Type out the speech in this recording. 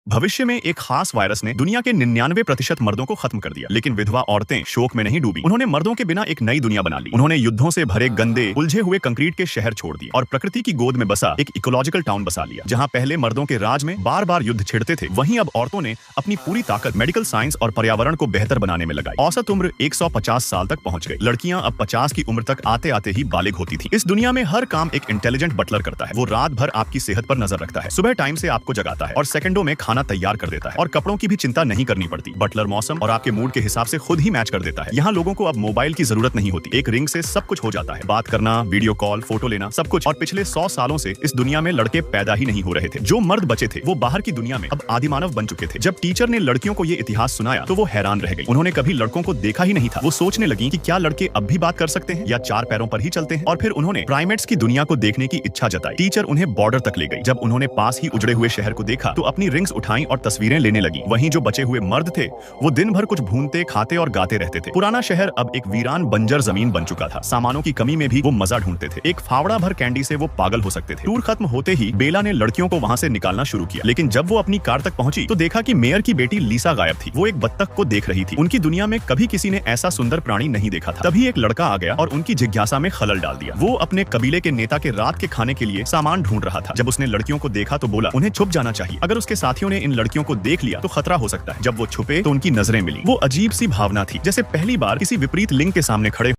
भविष्य में एक खास वायरस ने दुनिया के 99% मर्दों को खत्म कर दिया, लेकिन विधवा औरतें शोक में नहीं डूबी। उन्होंने मर्दों के बिना एक नई दुनिया बना ली। उन्होंने युद्धों से भरे गंदे उलझे हुए कंक्रीट के शहर छोड़ दिए और प्रकृति की गोद में बसा एक इकोलॉजिकल टाउन बसा लिया। जहां पहले मर्दों के राज में बार बार युद्ध छिड़ते थे, वहीं अब औरतों ने अपनी पूरी ताकत मेडिकल साइंस और पर्यावरण को बेहतर बनाने में लगाई। औसत उम्र 150 साल तक पहुंच गई। लड़कियां अब 50 की उम्र तक आते आते ही बालिग होती थी। इस दुनिया में हर काम एक इंटेलिजेंट बटलर करता है। वो रात भर आपकी सेहत पर नजर रखता है, सुबह टाइम से आपको जगाता है और सेकंडों में खाना तैयार कर देता है और कपड़ों की भी चिंता नहीं करनी पड़ती। बटलर मौसम और आपके मूड के हिसाब से खुद ही मैच कर देता है। यहाँ लोगों को अब मोबाइल की जरूरत नहीं होती, एक रिंग से सब कुछ हो जाता है। बात करना, वीडियो कॉल, फोटो लेना, सब कुछ। और पिछले 100 सालों से इस दुनिया में लड़के पैदा ही नहीं हो रहे थे। जो मर्द बचे थे वो बाहर की दुनिया में अब आदिमानव बन चुके थे। जब टीचर ने लड़कियों को ये इतिहास सुनाया तो वो हैरान रह गई। उन्होंने कभी लड़कों को देखा ही नहीं था। वो सोचने लगी कि क्या लड़के अब भी बात कर सकते हैं या 4 पैरों पर ही चलते हैं। और फिर उन्होंने प्राइमेट्स की दुनिया को देखने की इच्छा जताई। टीचर उन्हें बॉर्डर तक ले गई। जब उन्होंने पास ही उजड़े हुए शहर को देखा तो अपनी रिंग्स उठाई और तस्वीरें लेने लगी। वहीं जो बचे हुए मर्द थे वो दिन भर कुछ भूनते, खाते और गाते रहते थे। पुराना शहर अब एक वीरान बंजर जमीन बन चुका था। सामानों की कमी में भी वो मजा ढूंढते थे। एक फावड़ा भर कैंडी से वो पागल हो सकते थे। टूर खत्म होते ही बेला ने लड़कियों को वहां से निकालना शुरू किया, लेकिन जब वो अपनी कार तक पहुंची तो देखा कि मेयर की बेटी लीसा गायब थी। वो एक बत्तख को देख रही थी। उनकी दुनिया में कभी किसी ने ऐसा सुंदर प्राणी नहीं देखा था। तभी एक लड़का आ गया और उनकी जिज्ञासा में खलल डाल दिया। वो अपने कबीले के नेता के रात के खाने के लिए सामान ढूंढ रहा था। जब उसने लड़कियों को देखा तो बोला उन्हें छुप जाना चाहिए। अगर उसके साथियों ने इन लड़कियों को देख लिया तो खतरा हो सकता है। जब वो छुपे तो उनकी नजरें मिली। वो अजीब सी भावना थी, जैसे पहली बार किसी विपरीत लिंग के सामने खड़े